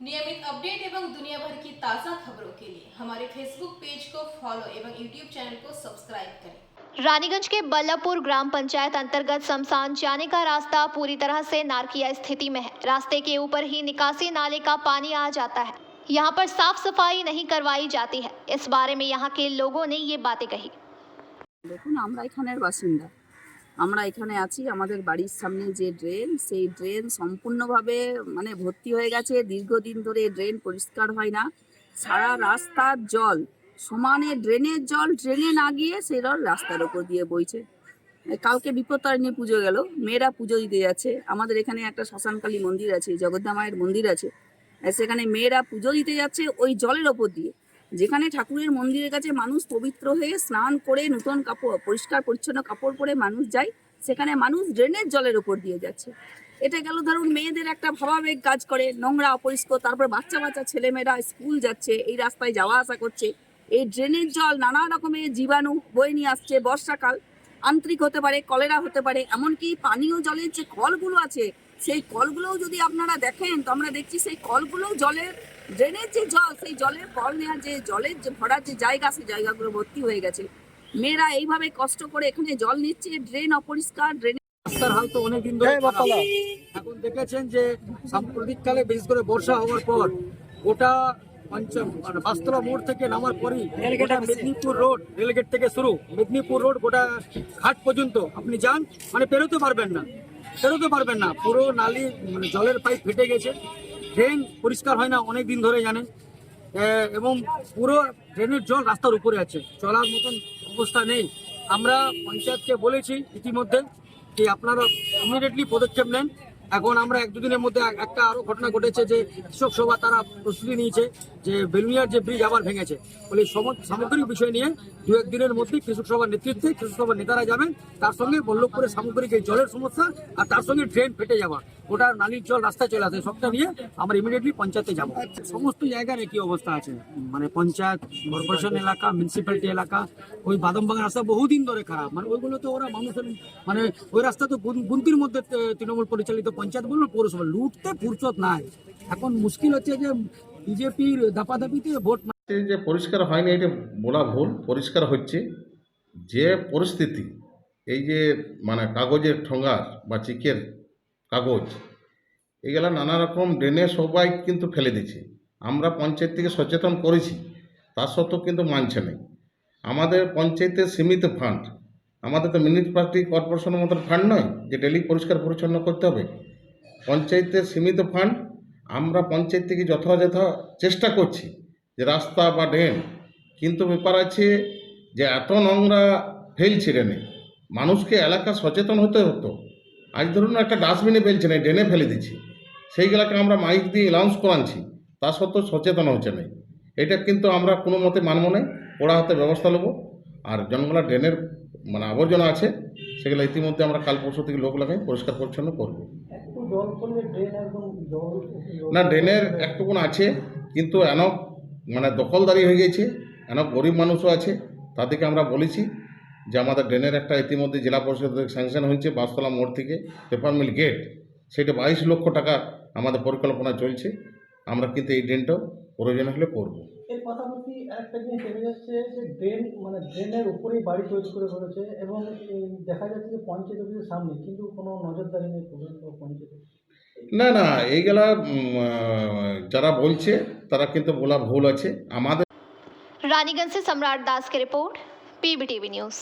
नियमित अपडेट एवं दुनिया भर की ताज़ा खबरों के लिए हमारे फेसबुक पेज को फॉलो एवं यूट्यूब चैनल को सब्सक्राइब करें। रानीगंज के बल्लभपुर ग्राम पंचायत अंतर्गत शमशान जाने का रास्ता पूरी तरह से नारकिया स्थिति में है। रास्ते के ऊपर ही निकासी नाले का पानी आ जाता है। यहाँ पर साफ सफाई नहीं करवाई जाती है। इस बारे में यहाँ के लोगों ने ये बातें कही। দেখুন আমরা এখানের বাসিন্দা, আমরা এখানে আছি। আমাদের বাড়ির সামনে যে ড্রেন, সেই ড্রেন সম্পূর্ণভাবে মানে ভর্তি হয়ে গেছে। দীর্ঘদিন ধরে ড্রেন পরিষ্কার হয় না। সারা রাস্তার জল সমানে ড্রেনের জল ড্রেনে না গিয়ে সেই জল রাস্তার ওপর দিয়ে বইছে। কালকে বিপত্তারিণী পুজো গেল, মেয়েরা পুজো দিতে যাচ্ছে। আমাদের এখানে একটা শ্মশানকালী মন্দির আছে, জগদ্দা মায়ের মন্দির আছে, সেখানে মেয়েরা পুজো দিতে যাচ্ছে ওই জলের ওপর দিয়ে। যেখানে ঠাকুরের মন্দিরের কাছে মানুষ পবিত্র হয়ে স্নান করে নতুন কাপড় পরিষ্কার পরিচ্ছন্ন কাপড় পরে মানুষ যায়, সেখানে মানুষ ড্রেনের জলের ওপর দিয়ে যাচ্ছে। এটা গেল ধরুন মেয়েদের একটা ভাবাবেগ কাজ করে, নোংরা অপরিষ্কার, তারপর বাচ্চা বাচ্চা ছেলেমেয়েরা স্কুল যাচ্ছে, এই রাস্তায় যাওয়া আসা করছে। এই ড্রেনের জল নানা রকমের জীবাণু বয়ে নিয়ে আসছে। বর্ষাকাল, আন্তরিক হতে পারে, কলেরা হতে পারে, এমনকি পানীয় জলের যে কলগুলো আছে সেই কলগুলোও যদি আপনারা দেখেন তো আমরা দেখছি সেই কলগুলো জলের ড্রেনের যে জল, সেই জলের কল নেওয়ার যে জলের যে ভরার যে জায়গা, সেই জায়গাগুলো ভর্তি হয়ে গেছে। মেয়েরা এইভাবে কষ্ট করে এখানে জল নিচ্ছে, ড্রেন অপরিষ্কার। ড্রেনের রাস্তার হাল তো অনেকদিন ধরে খারাপ। এখন দেখেছেন যে সাম্প্রতিককালে বিশেষ করে বর্ষা হওয়ার পর গোটা বাস্তলা মোড় থেকে নামার পরই মেদিনীপুর রোড, রেলগেট থেকে শুরু মেদিনীপুর রোড গোটা ঘাট পর্যন্ত আপনি যান মানে পেরোতে পারবেন না। পুরো নালি মানে জলের পাইপ ফেটে গেছে। ড্রেন পরিষ্কার হয় না অনেক দিন ধরে জানেন, এবং পুরো ড্রেনের জল রাস্তার উপরে আছে, চলার মতন অবস্থা নেই। আমরা পঞ্চায়েতকে বলেছি ইতিমধ্যে যে আপনারা ইমিডিয়েটলি পদক্ষেপ নেন। এখন আমরা 1-2 দিনের মধ্যে একটা আরো ঘটনা ঘটেছে যে কৃষক সভা তারা প্রস্তুতি নিয়েছে যে বেলুনিয়ার যে ব্রিজ আবার ভেঙেছে বলে সামগ্রিক বিষয় নিয়ে 2-1 দিনের মধ্যে কৃষক সভার নেতৃত্বে কৃষক সভার নেতারা যাবেন, তার সঙ্গে বল্লভপুরের সামগ্রিক এই জলের সমস্যা আর তার সঙ্গে ড্রেন ফেটে যাওয়া, ওটা নালীর জল রাস্তায় চলে আসে, সবটা নিয়ে আমরা ইমিডিয়েটলি পঞ্চায়েতে যাবো। সমস্ত জায়গার একই অবস্থা আছে, মানে পঞ্চায়েত, কর্পোরেশন এলাকা, মিউনিসিপ্যালিটি এলাকা, ওই বাদমবাগান রাস্তা বহুদিন ধরে খারাপ। মানে ওইগুলো তো ওরা মানুষের মানে ওই রাস্তা তো গুনতির মধ্যে তৃণমূল পরিচালিত পঞ্চায়েত বলুন পৌরসভা, লুটতে ফুরসত নাই। এখন মুশকিল হচ্ছে যে বিজেপির দাপাদাপিতে ভোট যে পরিষ্কার হয়নি এটা বলা ভুল, পরিষ্কার হচ্ছে। যে পরিস্থিতি এই যে মানে কাগজের ঠোঙার বা চিকের কাগজ এগুলা নানা রকম ড্রেনে সবাই কিন্তু ফেলে দিচ্ছে। আমরা পঞ্চায়েত থেকে সচেতন করেছি, তার সত্ত্বেও কিন্তু মানছে না। আমাদের পঞ্চায়েতের সীমিত ফান্ড, আমাদের তো মিউনিসিপ্যালিটি কর্পোরেশনের মতন ফান্ড নয় যে ডেলি পরিষ্কার পরিচ্ছন্ন করতে হবে। পঞ্চায়েতের সীমিত ফান্ড, আমরা পঞ্চায়েত থেকে যথাযথ চেষ্টা করছি যে রাস্তা বা ড্রেন, কিন্তু ব্যাপার আছে যে এত নোংরা ফেলছে ড্রেনে, মানুষকে এলাকা সচেতন হতে হতো। আজ ধরুন একটা ডাস্টবিনে ফেলছে না, ড্রেনে ফেলে দিচ্ছি, সেইগুলোকে আমরা মাইক দিয়ে অ্যানাউন্স করাচ্ছি, তা সত্ত্বেও সচেতন হচ্ছে না। এটা কিন্তু আমরা কোনো মতে মানব না, ওরা হাতে ব্যবস্থা নেব। আর জনগণের ড্রেনের মানে আবর্জনা আছে সেগুলো ইতিমধ্যে আমরা কাল পরশু থেকে লোক লাগাই পরিষ্কার পরিচ্ছন্ন করব। না ড্রেনের একটুকুন আছে, কিন্তু এনক মানে দখলদারি হয়ে গেছে, এনক গরিব মানুষও আছে, তাদেরকে আমরা বলেছি যে আমাদের ড্রেনের একটা ইতিমধ্যে জেলা পরিষদ স্যাংশন হয়েছে বাসতলা মোড় থেকে পেপার মিল গেট, সেটা 22 লক্ষ টাকা আমাদের পরিকল্পনা চলছে। আমরা কিন্তু এই ড্রেনটাও প্রয়োজন হলে করব। এর পাশাপাশি আরেকটা জিনিস দেখা যাচ্ছে যে ড্রেন মানে ড্রেনের উপরেই বাড়ি তৈরি করে ফেলেছে, এবং দেখা যাচ্ছে যে পঞ্চায়েত অফিসের সামনে কিন্তু কোনো নজরদারি নেই পঞ্চায়েত। না না এইগুলা যারা বলছে তারা কিন্তু বলা ভুল আছে। আমাদের रानीगंज से सम्राट दास की रिपोर्ट, पीबीटीवी न्यूज।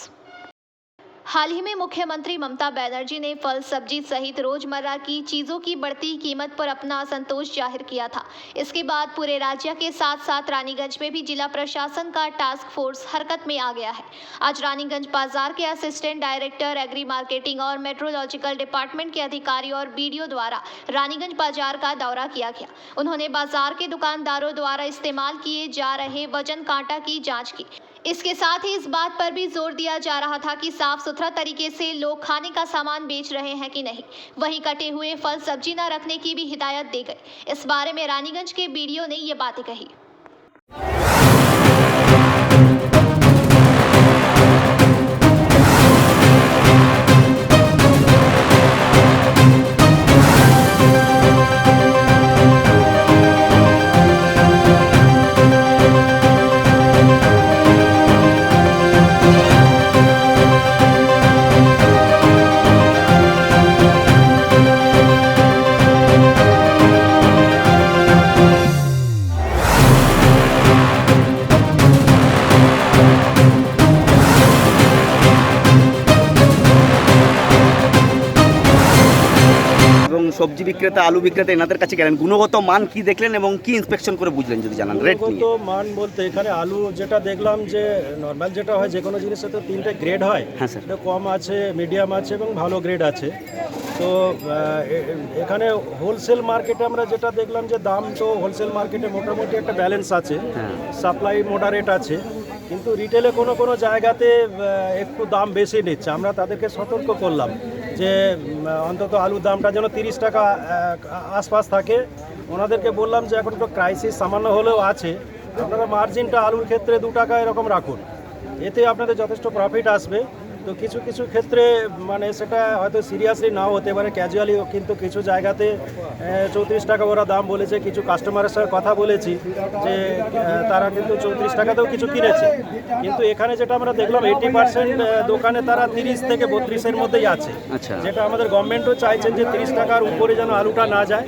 हाल ही में मुख्यमंत्री ममता बनर्जी ने फल सब्जी सहित रोजमर्रा की चीजों की बढ़ती कीमत पर अपना असंतोष जाहिर किया था। इसके बाद पूरे राज्य के साथ साथ रानीगंज में भी जिला प्रशासन का टास्क फोर्स हरकत में आ गया है। आज रानीगंज बाजार के असिस्टेंट डायरेक्टर एग्री मार्केटिंग और मेट्रोलॉजिकल डिपार्टमेंट के अधिकारी और बीडीओ द्वारा रानीगंज बाजार का दौरा किया गया। उन्होंने बाजार के दुकानदारों द्वारा इस्तेमाल किए जा रहे वजन कांटा की जाँच की। इसके साथ ही इस बात पर भी जोर दिया जा रहा था कि साफ सुथरा तरीके से लोग खाने का सामान बेच रहे हैं कि नहीं। वहीं कटे हुए फल सब्जी न रखने की भी हिदायत दी गई। इस बारे में रानीगंज के बीडीओ ने ये बातें कही। সবজি বিক্রেতা আলু বিক্রেতা এনাদের কাছে গেলেন, গুণগত মান কি দেখলেন এবং কি ইন্সপেকশন করে বুঝলেন যদি জানান রেট নিয়ে। গুণগত মান বলতে এখানে আলু যেটা দেখলাম যে নর্মাল যেটা হয় যে কোনো জিনিসে তো 3টে গ্রেড হয়। হ্যাঁ স্যার। কম আছে, মিডিয়াম আছে এবং ভালো গ্রেড আছে। তো এখানে হোলসেল মার্কেটে আমরা যেটা দেখলাম যে দাম তো হোলসেল মার্কেটে মোটামুটি একটা ব্যালেন্স আছে, সাপ্লাই মডারেট আছে, কিন্তু রিটেলে কোনো কোনো জায়গাতে একটু দাম বেশি নিচ্ছে। আমরা তাদেরকে সতর্ক করলাম যে অন্তত আলুর দামটা যেন 30 টাকা আশপাশ থাকে। ওনাদেরকে বললাম যে এখন তো ক্রাইসিস সামান্য হলেও আছে, আপনারা মার্জিনটা আলুর ক্ষেত্রে 2 টাকা এরকম রাখুন, এতে আপনাদের যথেষ্ট প্রফিট আসবে। তো কিছু কিছু ক্ষেত্রে মানে সেটা হয়তো সিরিয়াসলি নাও হতে পারে, ক্যাজুয়ালি, কিন্তু কিছু জায়গাতে 34 টাকা ওরা দাম বলেছে। কিছু কাস্টমারের সাথে কথা বলেছি যে তারা কিন্তু 34 টাকাতেও কিছু কিনেছে, কিন্তু এখানে যেটা আমরা দেখলাম 80% দোকানে তারা 30 থেকে 32-এর মধ্যেই আছে। যেটা আমাদের গভর্নমেন্টও চাইছেন যে 30 টাকার উপরে যেন আলুটা না যায়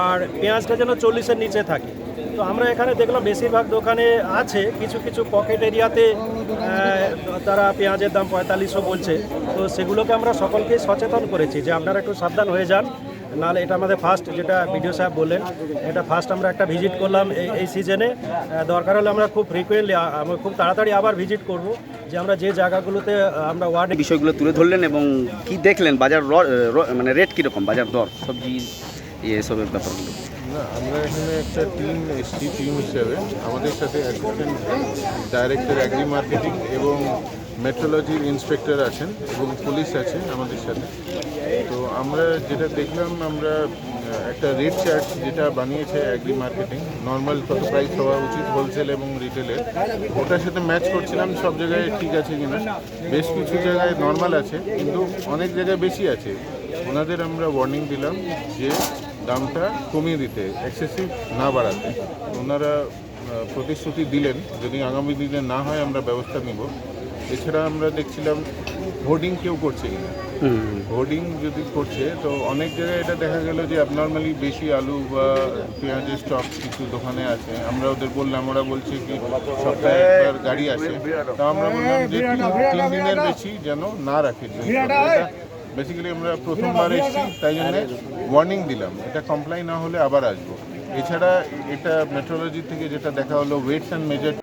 আর পেঁয়াজটা যেন 40-এর নিচে থাকে। তো আমরা এখানে দেখলাম বেশিরভাগ দোকানে আছে, কিছু কিছু পকেট এরিয়াতে তারা পেঁয়াজের দাম 4500 বলছে। তো সেগুলোকে আমরা সকলকে সচেতন করেছি যে আপনারা একটু সাবধান হয়ে যান, নাহলে এটা আমাদের ফার্স্ট, যেটা বিডিও সাহেব বললেন, এটা ফার্স্ট আমরা একটা ভিজিট করলাম এই সিজনে। দরকার হলে আমরা খুব ফ্রিকুয়েন্টলি, আমরা খুব তাড়াতাড়ি আবার ভিজিট করব, যে আমরা যে জায়গাগুলোতে আমরা ওয়ার্ডে বিষয়গুলো তুলে ধরলেন এবং কি দেখলেন বাজার মানে রেট কীরকম, বাজার দর সবজি এসবের ব্যাপারগুলো। না, আমরা এখানে একটা টিম এসছি, টিম হিসেবে আমাদের সাথে অ্যাসিস্ট্যান্ট ডাইরেক্টর অ্যাগ্রি মার্কেটিং এবং মেট্রোলজির ইন্সপেক্টর আছেন এবং পুলিশ আছে আমাদের সাথে। তো আমরা যেটা দেখলাম, আমরা একটা রেট চার্ট যেটা বানিয়েছে অ্যাগ্রি মার্কেটিং, নর্মাল কত প্রাইস হওয়া উচিত হোলসেল এবং রিটেলের, ওটার সাথে ম্যাচ করছিলাম সব জায়গায় ঠিক আছে কিনা। বেশ কিছু জায়গায় নর্মাল আছে, কিন্তু অনেক জায়গায় বেশি আছে। ওনাদের আমরা ওয়ার্নিং দিলাম যে দামটা কমিয়ে দিতে, এক্সেসিভ না বাড়াতে। ওনারা প্রতিশ্রুতি দিলেন যদি আগামী দিনে না হয় আমরা ব্যবস্থা নিব। এছাড়া আমরা দেখছিলাম হোর্ডিং কেউ করছে কিনা, হোর্ডিং যদি করছে তো অনেক জায়গায় এটা দেখা গেল যে অ্যাবনর্মালি বেশি আলু বা পেঁয়াজের স্টক কিছু দোকানে আছে। আমরা ওদের বললাম, ওরা বলছে কি সপ্তাহে একবার গাড়ি আসে, তা আমরা বললাম যে 3 দিনের বেশি যেন না রাখে। বেসিক্যালি আমরা প্রথমবার এসেছি, তাই জন্য ওয়ার্নিং দিলাম, এটা কমপ্লাই না হলে আবার আসবো। এছাড়া এটা মেট্রোলজি থেকে যেটা দেখা হলো ওয়েটস অ্যান্ড মেজার।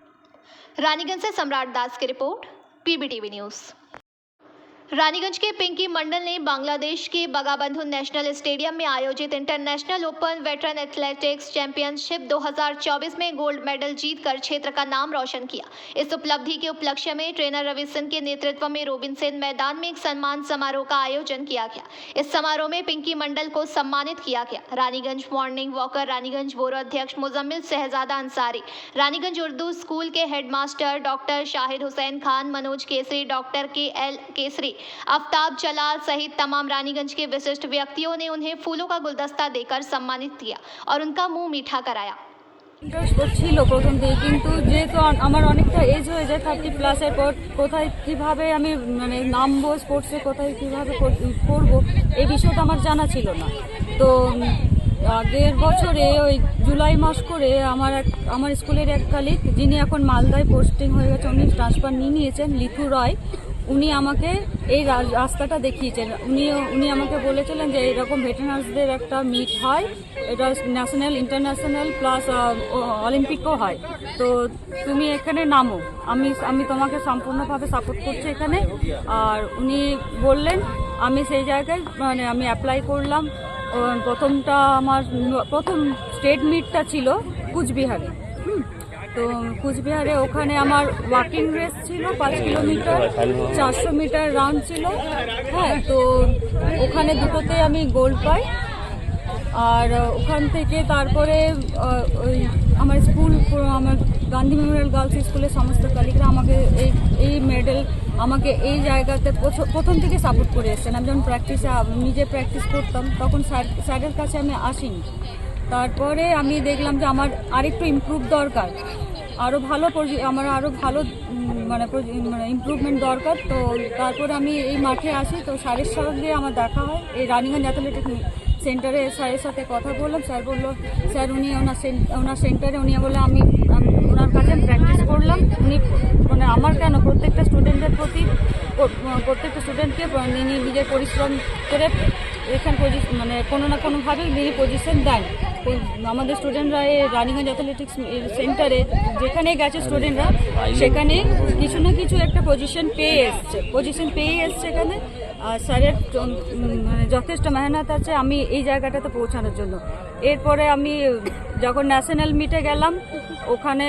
रानीगंज से सम्राट दास की रिपोर्ट, पीबीटीवी न्यूज। रानीगंज के पिंकी मंडल ने बांग्लादेश के बगाबंधु नेशनल स्टेडियम में आयोजित international open veteran athletics championship 2024 में गोल्ड मेडल जीतकर क्षेत्र का नाम रोशन किया। इस उपलब्धि के उपलक्ष्य में ट्रेनर रवि सिंह के नेतृत्व में रोबिन सेन मैदान में एक सम्मान समारोह का आयोजन किया गया। इस समारोह में पिंकी मंडल को सम्मानित किया गया। Raniganj morning walker, Raniganj borough अध्यक्ष मुजम्मिल शहजादा अंसारी, रानीगंज उर्दू स्कूल के headmaster doctor Shahid Hussain Khan, Manoj Kesari, doctor K L. Kesari, Aftab Jalal सहित तमाम रानीगंज के विशिष्ट व्यक्तियों ने उन्हें फूलों का गुलदस्ता देकर सम्मानित किया और उनका मुंह मीठा कराया। ইন্টারেস্ট ছিল প্রথম থেকে, কিন্তু যেহেতু আমার অনেকটা এজ হয়ে যায় 30+ পর, কোথায় কিভাবে আমি মানে নামবো স্পোর্টসে, কোথায় কিভাবে করবো এই বিষয়টা আমার জানা ছিল না। তো আগের বছরে ওই জুলাই মাস করে আমার স্কুলের এক কালিক, যিনি এখন মালদায় পোস্টিং হয়ে গেছে, উনি ট্রান্সফার নিয়েছেন, লিথু রয়, উনি আমাকে এই রাস্তাটা দেখিয়েছেন। উনি আমাকে বলেছিলেন যে এরকম ভেটেরানসদের একটা মিট হয়, এটা ন্যাশনাল, ইন্টারন্যাশনাল প্লাস অলিম্পিকও হয়, তো তুমি এখানে নামো, আমি তোমাকে সম্পূর্ণভাবে সাপোর্ট করছি এখানে। আর উনি বললেন, আমি সেই জায়গায় মানে আমি অ্যাপ্লাই করলাম। আমার প্রথম স্টেট মিটটা ছিল কুচবিহারে। তো কুচবিহারে ওখানে আমার ওয়াকিং রেস ছিল 5 কিলোমিটার, 400 মিটার রাউন্ড ছিল। হ্যাঁ, তো ওখানে দুটোতে আমি গোল্ড পাই। আর ওখান থেকে তারপরে ওই আমার স্কুল, আমার গান্ধী মেমোরিয়াল গার্লস স্কুলের সমস্ত কালিকরা আমাকে এই মেডেল আমাকে এই জায়গাতে প্রথম থেকে সাপোর্ট করে এসেছেন। আমি যখন নিজে প্র্যাকটিস করতাম তখন স্যারের কাছে আমি আসিনি। তারপরে আমি দেখলাম যে আমার আরেকটু ইমপ্রুভ দরকার, আরও ভালো মানে ইমপ্রুভমেন্ট দরকার। তো তারপরে আমি এই মাঠে আসি, তো স্যারের সঙ্গে আমার দেখা হয় এই রানিগঞ্জ অ্যাথলেটিক সেন্টারে। স্যারের সাথে কথা বললাম, স্যার বললো, স্যার উনি ওনার সেন্টারে উনি বলে আমি ওনার কাছে প্র্যাকটিস করলাম। উনি মানে আমার কেন প্রত্যেকটা স্টুডেন্টকে নিজের পরিশ্রম করে এখানে মানে কোনো না কোনোভাবে তিনি পজিশন দেন। আমাদের স্টুডেন্টরা এই রানিগঞ্জ অ্যাথলেটিক্স সেন্টারে যেখানে গেছে স্টুডেন্টরা, সেখানে কিছু না কিছু একটা পজিশন পেয়ে এসছে এখানে। আর স্যারের মানে যথেষ্ট মেহনত আছে আমি এই জায়গাটাতে পৌঁছানোর জন্য। এরপরে আমি যখন ন্যাশনাল মিটে গেলাম, ওখানে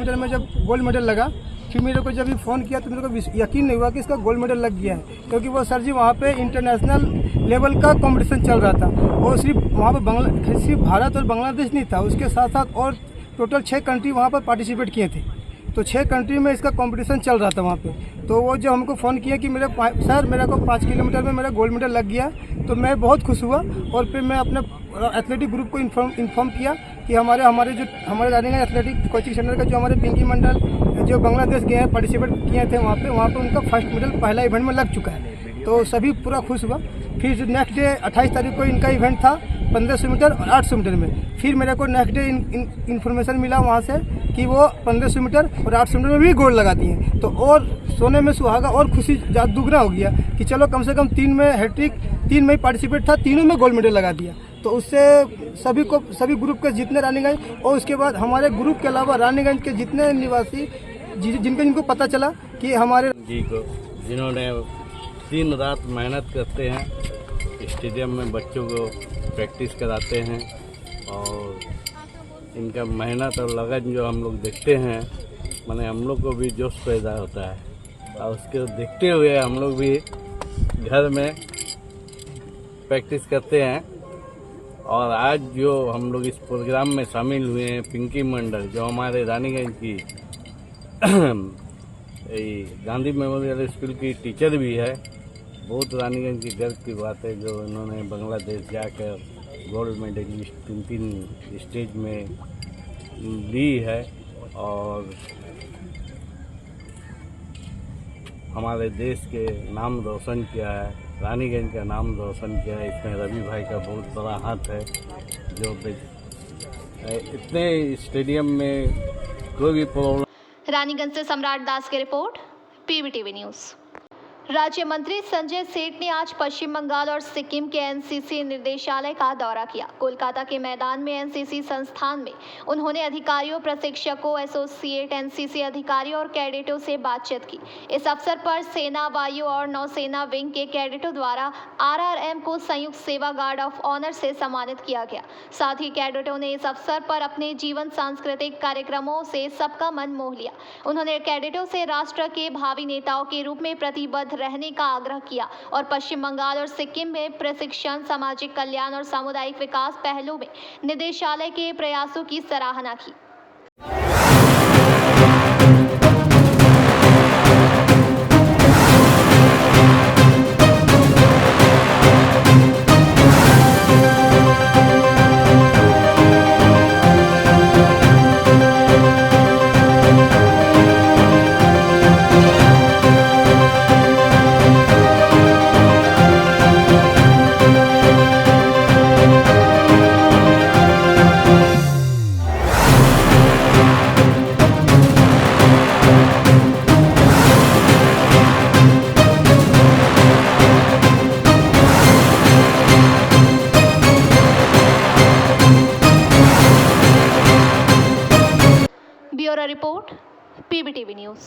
मीटर में जब गोल्ड मेडल लगा, फिर मेरे को जब भी फ़ोन किया तो मेरे को यकीन नहीं हुआ कि इसका गोल्ड मेडल लग गया है, क्योंकि वो सर जी वहाँ पे इंटरनेशनल लेवल का कंपटीशन चल रहा था। और सिर्फ वहाँ पे सिर्फ भारत और बांग्लादेश नहीं था, उसके साथ साथ और टोटल 6 कंट्री वहाँ पर पार्टिसिपेट किए थे। तो 6 कंट्री में इसका कंपटीशन चल रहा था वहाँ पे। तो वो जो हमको फ़ोन किया कि मेरे को 5 किलोमीटर में मेरा गोल्ड मेडल लग गया, तो मैं बहुत खुश हुआ। और फिर मैं अपने एथलेटिक ग्रुप को इन्फॉर्म किया कि हमारे रानीगंज एथलेटिक कोचिंग सेंटर का जो हमारे पिंकी मंडल जो बांग्लादेश गए हैं, पार्टिसिपेट किए थे वहाँ पे उनका फर्स्ट मेडल पहला इवेंट में लग चुका है। तो सभी पूरा खुश हुआ। फिर नेक्स्ट डे 28 तारीख को इनका इवेंट था 1500 मीटर और 800 मीटर में। फिर मेरे को नेक्स्ट डे इन्फॉर्मेशन मिला वहाँ से कि वो 1500 मीटर और 800 मीटर में भी गोल्ड लगाती हैं। तो और सोने में सुहागा और खुशी दुगना हो गया कि चलो कम से कम 3 में हैट्रिक, 3 में पार्टिसिपेट था, तीनों में गोल्ड मेडल लगा दिया। तो उससे सभी ग्रुप के जितने रानीगंज और उसके बाद हमारे ग्रुप के अलावा रानीगंज के जितने निवासी जिनको पता चला कि हमारे जी को जिन्होंने दिन रात मेहनत करते हैं, स्टेडियम में बच्चों को प्रैक्टिस कराते हैं, और इनका मेहनत और लगन जो हम लोग देखते हैं, माने हम लोग को भी जोश पैदा होता है। और उसके देखते हुए हम लोग भी घर में प्रैक्टिस करते हैं। और आज जो हम लोग इस प्रोग्राम में शामिल हुए हैं, पिंकी मंडल जो हमारे रानीगंज की गांधी मेमोरियल स्कूल की टीचर भी है, बहुत रानीगंज की गर्व की बात है जो इन्होंने बांग्लादेश जाकर गोल्ड मेडलिस्ट 3 स्टेज में ली है। और हमारे देश के नाम रोशन किया है, रानीगंज का नाम रोशन किया है। इसमें रवि भाई का बहुत बड़ा हाथ है, जो इतने स्टेडियम में कोई भी प्रॉब्लम। रानीगंज से सम्राट दास की रिपोर्ट, PBTV न्यूज़। राज्य मंत्री संजय सेठ ने आज पश्चिम बंगाल और सिक्किम के एनसीसी निर्देशालय का दौरा किया। कोलकाता के मैदान में एनसीसी संस्थान में उन्होंने अधिकारियों, प्रशिक्षकों, एसोसिएट एनसीसी अधिकारियों और कैडेटों से बातचीत की। इस अवसर पर सेना, वायु और नौसेना विंग के कैडेटों द्वारा RRM को संयुक्त सेवा गार्ड ऑफ ऑनर से सम्मानित किया गया। साथ ही कैडेटों ने इस अवसर पर अपने जीवन सांस्कृतिक कार्यक्रमों से सबका मन मोह लिया। उन्होंने कैडेटों से राष्ट्र के भावी नेताओं के रूप में प्रतिबद्ध रहने का आग्रह किया और पश्चिम बंगाल और सिक्किम में प्रशिक्षण, सामाजिक कल्याण और सामुदायिक विकास पहलों में निदेशालय के प्रयासों की सराहना की। PBTV news.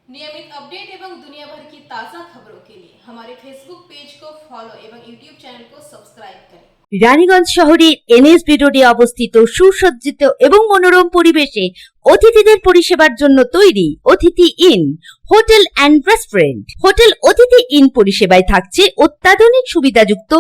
नियमित अपडेट एवं दुनिया भर की ताज़ा खबरों के लिए हमारे फेसबुक पेज को फॉलो एवं यूट्यूब चैनल को सब्सक्राइब करें। রানীগঞ্জ শহরের এনএসবি রোডে অবস্থিত সুসজ্জিত এবং মনোরম পরিবেশে অতিথিদের পরিষেবার জন্য তৈরি অতিথি in hotel and restaurant. Hotel অতিথি ইন পরিষেবায় থাকছে অত্যাধুনিক সুবিধাযুক্ত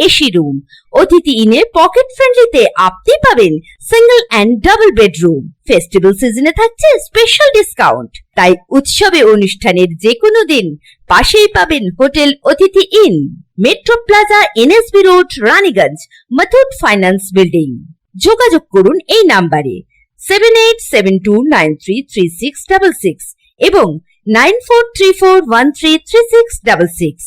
এসি রুম। অতিথি ইনে পকেট ফ্রেন্ডলিতে আপনি পাবেন single and double bedroom. Festival সিজনে থাকছে স্পেশাল ডিসকাউন্ট। তাই উৎসবে অনুষ্ঠানের যে কোনো দিন পাশেই পাবেন হোটেল অতিথি in, metro plaza, NSB road, Raniganj, Muthoot finance building. যোগাযোগ করুন এই নাম্বারে 7872933666 এবং 9434133666।